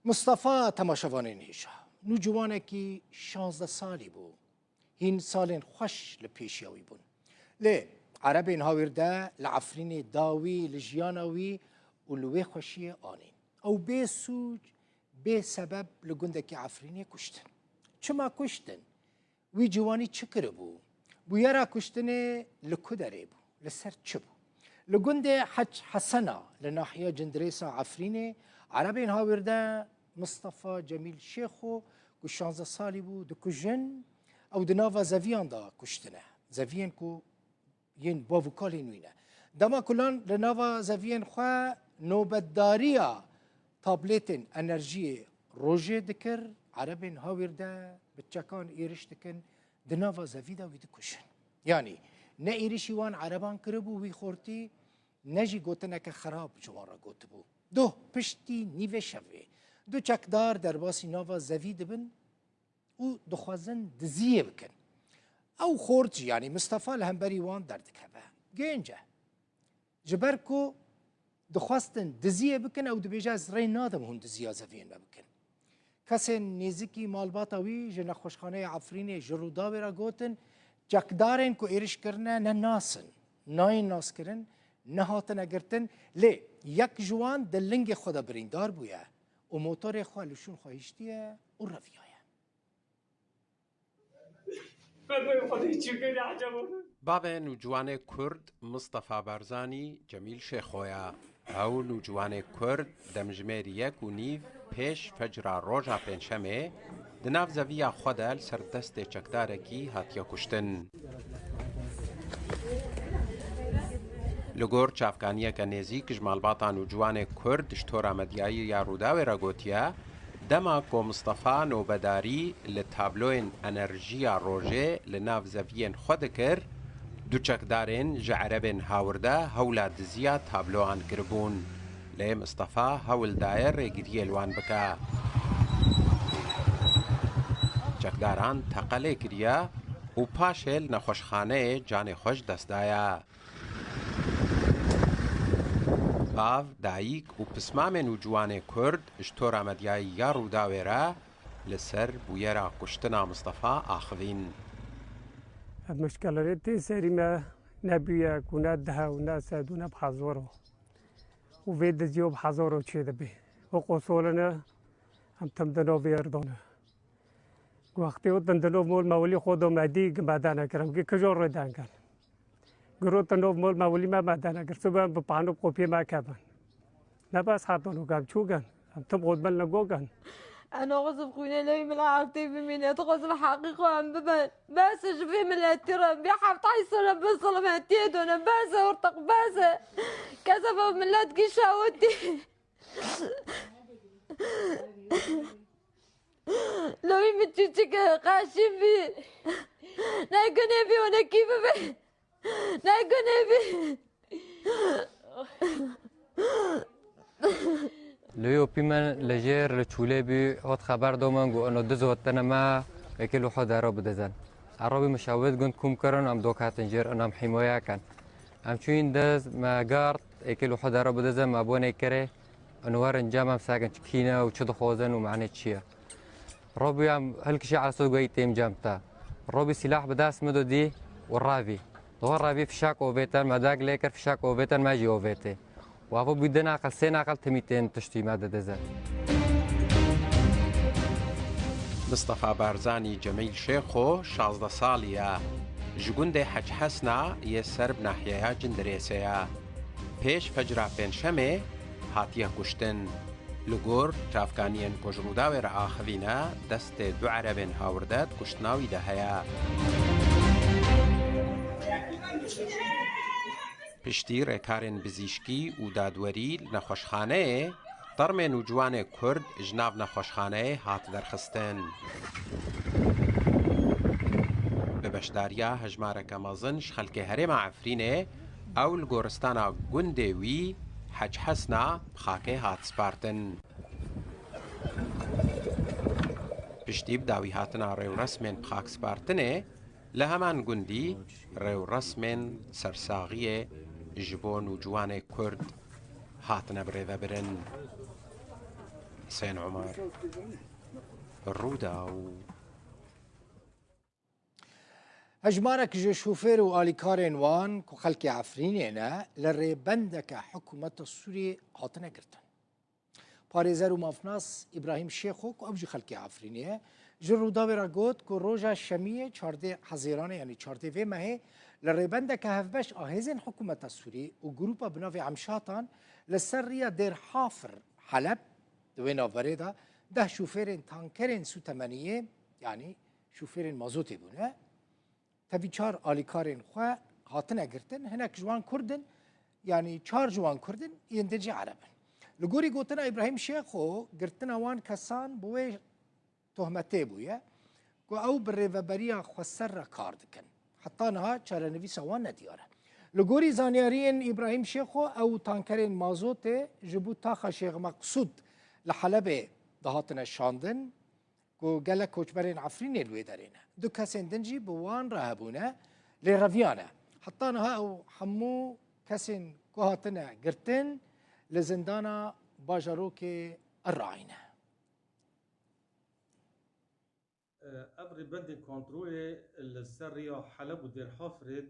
مصطفى تماشاوانین هیشا نوجوانکی 16 سالی بو هین سالین خوش لپیشیاوی بون لی عربین هاورده لعفرین داوی لجیاناوی و لوی خوشی آنین او بی سوج بی سبب لگندکی عفرینی کشتن چما کشتن وی جوانی چکر بو بویرا کشتن لکدره بو لسر چه بو لگند حج حسنا لناحیه جندریسا عفرینی عربین هاورده مصطفى جمیل شیخو که 16 سالی بو دکجن او دناوا زویان دا کشتنه زویان کو ین باوکالی نوینه دما کلان لناوا زویان خوا نوبتداریا تابلتن انرژی روژه دکر عربین هاورده بچکان ایرش دکن دناوا زویدا وی دکشن یعنی نه ایرشی وان عربان کربو وی خورتی نجی گوتنه که خراب جوارا گوت بو دو پشتی نیوه شوه دو چکدار در باسی ناوا زوید بن و دخوازن دزیه بکن او خورج یعنی مصطفى لهمبری وان دردکه گنجه جبرکو دخواستن دزیه بکن او دبیجه از ری نادم هون دزیه زوین بکن کسی نیزکی مالباتاوی جن خوشخانه عفرین جرودا برا گوتن چکدارن کو ایرش کرنه نه ناسن ناین ناس کرن نه هاتن اگرتن لی یک جوان دلنگ خدا بریندار بویه و موتور خواه لشون خواهشتیه و رویایه باب نوجوان کرد مصطفى بارزانی جمیل شیخویا او نوجوان کرد دمجمیر یک و نیو پیش فجر روژا پنجشنبه دناف زویا خودل سر دست چکدارکی هاتیا کشتن لگور چافکانیه که نزیک جمالباتا نوجوان کرد شتورا مدیایی یا روداوی را گوتیا دما کو مصطفى نوبداری لتابلوین انرژیا روژه لناف زوین خود کر دو چکدارین جعربین هاورده هولا دزیا تابلوان کربون لی مصطفى هول دایر ریگیری الوان بکا چکداران تقلی کریا و پاشل نخوشخانه جان خوش دست دایا باو دایک و پسمام نوجوان کرد اشتورا مدیای یا روداویرا لسر بویرا کشتنا مصطفى آخوین المشكلة سري ما نبيا كنا دها وناس دونا بحزورو وفيد زيو بحزورو تشيد به وقصولنا هم تمدنو بيردونا وقتی ودندنو مول مولي خودو مدی گمادانا کرم که کجور ردان کن گروتنو مول مولي ما مادانا کر صبح بپانو کوپی ما کبن نباس حاتونو کم چوگن هم تم خود نگوگن أنا غصب خوينا لي من عاقتي بمين غصب حقيقة عم ببن بس شوفي من التراب بيحب تعيصنا بصل ما تيدونا بس ورتق بس كسب من لا تجي شاودي لو يمتشك قاشي بي نايقوني بي وانا كيف بي نايقوني بي لیو پیمن لجر لچوله بی هات خبر دومن گو انو دز وطن ما اکلو خود رو بدزن عربی مشاهد گند کم کرن ام دوکاتن جر انام حمایه کن ام چوین دز ما گارد اکلو خود رو بدزن ما بونه کره انوار انجام ام ساکن چکینه و چد خوزن و معنی چیه ربي ام هلكشي على صوت قوي تيم جامتا ربي سلاح بداس مدو دي والرافي ظهر رافي فشاك اوفيتن مداق ليكر فشاك اوفيتن ماجي اوفيتي وافو بدنا اقل سنة اقل تميتين تشتي مادة دزن مصطفى بارزانی جمیل شیخو 16 سالیه جگونده حج حسنا یسر بناحیه جندریسیه پیش فجر پنجشنبه هاتیه کشتن لگور چافکانین کجروداوی را آخوینه دست دو عربین هاوردد کشتناوی ده هیا پشتی ریکارن بزیشکی و دادوری نخوشخانه طرم نوجوان کرد جناب نخوشخانه هات درخستن ببشداریا هجمارک مازنش خلک هرم عفرینه او لگورستانا گنده وی حج حسنا بخاکه هات سپارتن پشتی بداوی هاتنا ریو رسمن بخاک سپارتنه لهمان گندی ریو رسمن سرساغیه جبو نوجوان کرد هاتنا بریده برن حسين عمر الرودا هجمارك جو شوفير واليكارين وان كو خلقي عفرينينا لري بندك حكومة السوري عطنا قرتن باريزر ومافناس إبراهيم شيخو كو أبجي خلقي عفرينيه جرو داويرا قوت كو روجا الشمية چارده حزيرانه يعني چارده في ماهي لري بندك هفبش آهزين حكومة السوري وجروبا بنافي عمشاتان لسرية دير حافر حلب دوينا فريدا ده شوفيرين تانكرين سو تمانية يعني شوفيرين مازوتي بونه تبي چار آلیکارین خو هاتن اگرتن هناك جوان كردن يعني چار جوان كردن يندرجي عربن لغوري قوتنا إبراهيم شيخو قرتنا وان كسان بوي تهمته بويا كو او بالريفابريا خسر كاردكن حطانها چار نويسا وان ندياره لغوري زانيارين إبراهيم شيخو او تانكرين مازوتي جبو تاخا شيخ مقصود لحلبه دهاتنا شاندن کو گله کوچبرین عفرین الوی دارینه دو کسین دنجی بوان راهبونه لرافیانه حطانها او حمو کسین کوهاتنا گرتن لزندانا باجاروک الرعینه ابري بند كنترول السرية حلب ودير حافرد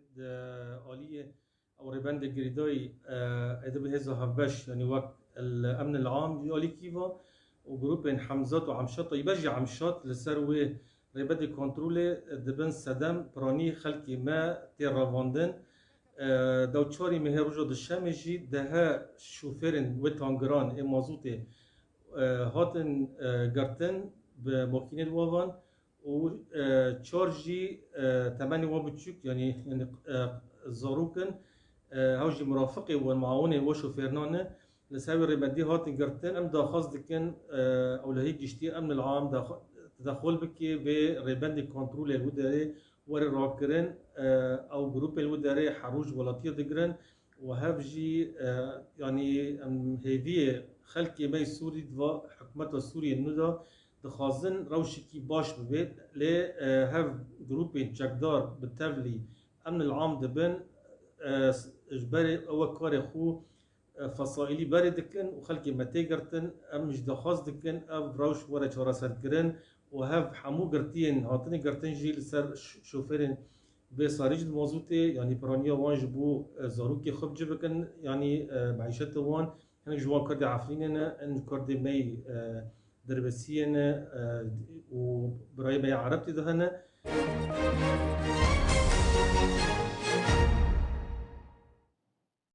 آلية او ريبند جريداي ادب هذا هفبش يعني وقت الامن العام يالي كيفا وجروبين حمزات وعمشات يبجي عمشات لسروي ريبدي كنترول دبن سدم براني خلقي ما تيرافاندن دوتشاري مهروجو دشامجي دها شوفيرن وتانجران مازوتي هاتن جرتن بماكينة وافان و تشارجي تماني وابتشوك يعني زاروكن هاوجي مرافقي والمعاونة وشوفيرنانه لساوي ريبدي هاتن قرتن ام داخاز دكن او لهي جشتي امن العام تدخل بكي بريبندي كنترول الوداري وري راكرن او جروب الوداري حروج ولاتير دقرن وهافجي يعني هيدي خلقي ماي سوري دوا حكومة السوري النودا دخازن روشكي باش ببيت لي هاف جروب جاكدار بالتالي امن العام دبن اجباري او كاري خو فصائلي باري دكن وخلقي متي قرتن ام مش دخاز دكن ام روش ورا چوراسات قرن وهاف حمو قرتين هاتني قرتن جي لسر شوفيرين بصاريج الموزوتي يعني برانيا وان جبو زاروكي خب جبكن يعني معيشته وان هن جوان كردي عفريننا ان كردي مي دربسينا وبراي مي عربتي دهنا